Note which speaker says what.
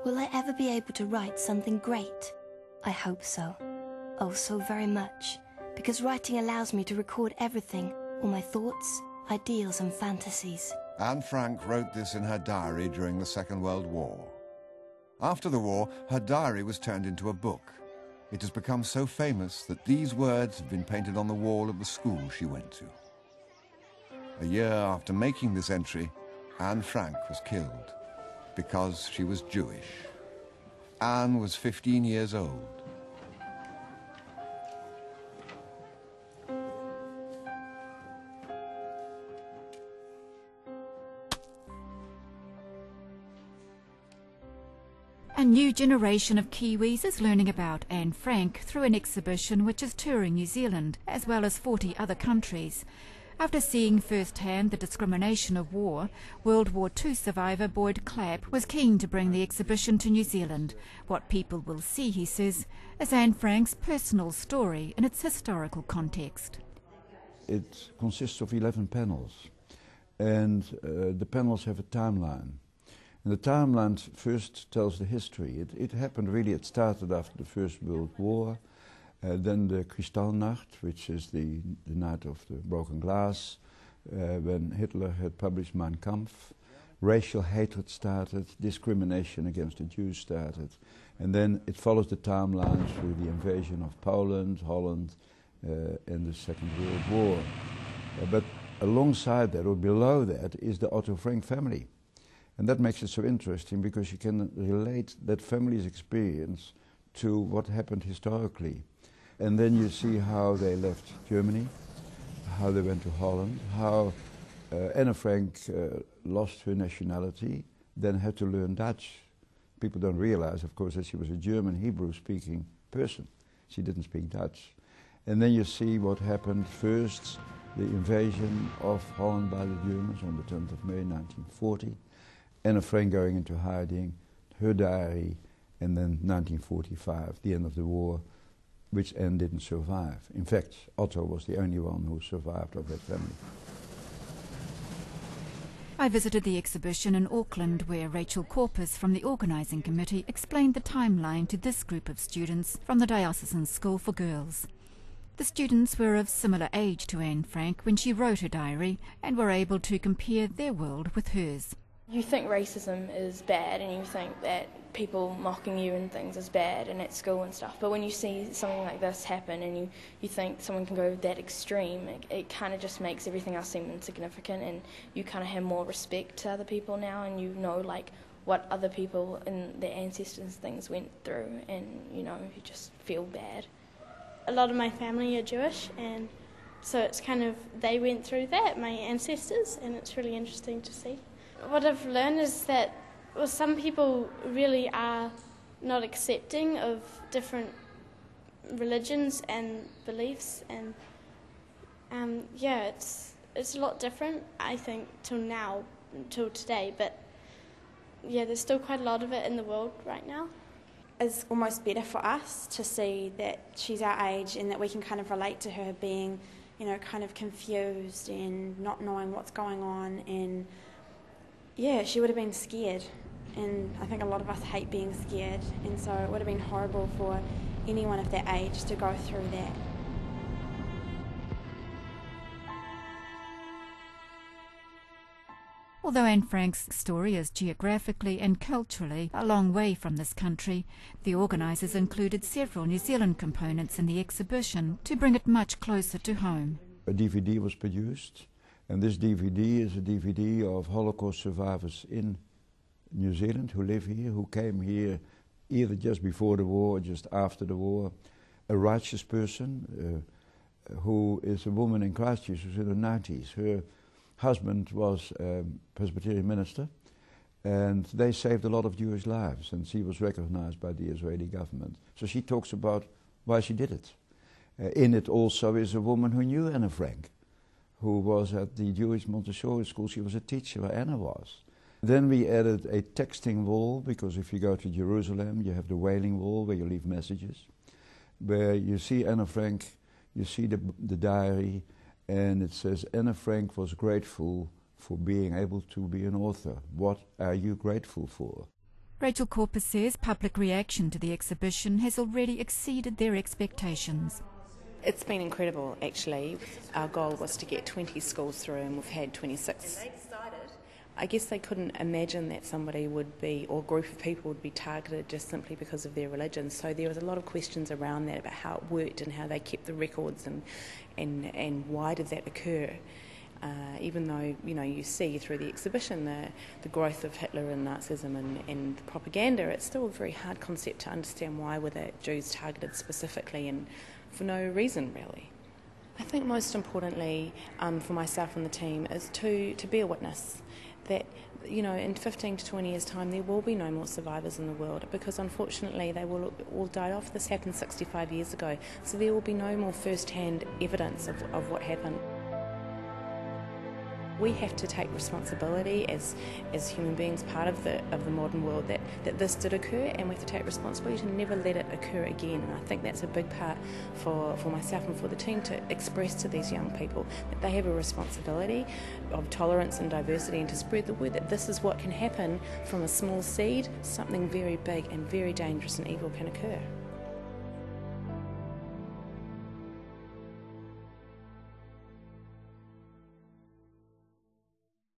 Speaker 1: Will I ever be able to write something great? I hope so. Oh, so very much. Because writing allows me to record everything, all my thoughts, ideals and fantasies.
Speaker 2: Anne Frank wrote this in her diary during the Second World War. After the war, her diary was turned into a book. It has become so famous that these words have been painted on the wall of the school she went to. A year after making this entry, Anne Frank was killed because she was Jewish. Anne was 15 years old.
Speaker 3: A new generation of Kiwis is learning about Anne Frank through an exhibition which is touring New Zealand, as well as 40 other countries. After seeing firsthand the discrimination of war, World War II survivor Boyd Clapp was keen to bring the exhibition to New Zealand. What people will see, he says, is Anne Frank's personal story in its historical context.
Speaker 4: It consists of 11 panels, and the panels have a timeline. And the timeline first tells the history. It happened really, it started after the First World War, then the Kristallnacht, which is the night of the broken glass, when Hitler had published Mein Kampf. Racial hatred started, discrimination against the Jews started, and then it follows the timeline through the invasion of Poland, Holland, and the Second World War. But alongside that, or below that, is the Otto Frank family. And that makes it so interesting because you can relate that family's experience to what happened historically. And then you see how they left Germany, how they went to Holland, how Anne Frank lost her nationality, then had to learn Dutch. People don't realize, of course, that she was a German Hebrew-speaking person. She didn't speak Dutch. And then you see what happened first, the invasion of Holland by the Germans on the 10th of May 1940. Anne Frank going into hiding, her diary, and then 1945, the end of the war, which Anne didn't survive. In fact, Otto was the only one who survived of that family.
Speaker 3: I visited the exhibition in Auckland, where Rachel Corpus from the organising committee explained the timeline to this group of students from the Diocesan School for Girls. The students were of similar age to Anne Frank when she wrote her diary and were able to compare their world with hers.
Speaker 5: You think racism is bad and you think that people mocking you and things is bad and at school and stuff, but when you see something like this happen and you think someone can go that extreme, it kind of just makes everything else seem insignificant, and you kind of have more respect to other people now, and you know like what other people and their ancestors and things went through, and you know, you just feel bad.
Speaker 6: A lot of my family are Jewish, and so it's kind of, they went through that, my ancestors, and it's really interesting to see. What I've learned is that some people really are not accepting of different religions and beliefs, and yeah, it's a lot different, I think, till today, but yeah, there's still quite a lot of it in the world right now.
Speaker 7: It's almost better for us to see that she's our age and that we can kind of relate to her being, you know, kind of confused and not knowing what's going on, and yeah, she would have been scared, and I think a lot of us hate being scared, and so it would have been horrible for anyone of that age to go through that.
Speaker 3: Although Anne Frank's story is geographically and culturally a long way from this country, the organisers included several New Zealand components in the exhibition to bring it much closer to home.
Speaker 4: A DVD was produced, and this DVD is a DVD of Holocaust survivors in New Zealand who live here, who came here either just before the war or just after the war. A righteous person who is a woman in Christchurch who's in her 90s. Her husband was a Presbyterian minister, and they saved a lot of Jewish lives, and she was recognized by the Israeli government. So she talks about why she did it. In it also is a woman who knew Anne Frank, who was at the Jewish Montessori school. She was a teacher where Anna was. Then we added a texting wall, because if you go to Jerusalem, you have the Wailing Wall where you leave messages, where you see Anne Frank, you see the diary, and it says, Anne Frank was grateful for being able to be an author. What are you grateful for?
Speaker 3: Rachel Corpus says public reaction to the exhibition has already exceeded their expectations.
Speaker 8: It's been incredible, actually. Our goal was to get 20 schools through, and we've had 26. I guess they couldn't imagine that somebody would be, or a group of people would be targeted just simply because of their religion. So there was a lot of questions around that, about how it worked and how they kept the records and why did that occur. Even though, you see through the exhibition the growth of Hitler and Nazism and the propaganda, it's still a very hard concept to understand why were the Jews targeted specifically and for no reason really. I think most importantly for myself and the team is to be a witness that in 15 to 20 years' time there will be no more survivors in the world, because unfortunately they will all die off. This happened 65 years ago, so there will be no more first-hand evidence of what happened. We have to take responsibility as human beings, part of the modern world, that this did occur, and we have to take responsibility to never let it occur again. And I think that's a big part for myself and for the team to express to these young people, that they have a responsibility of tolerance and diversity, and to spread the word that this is what can happen from a small seed. Something very big and very dangerous and evil can occur.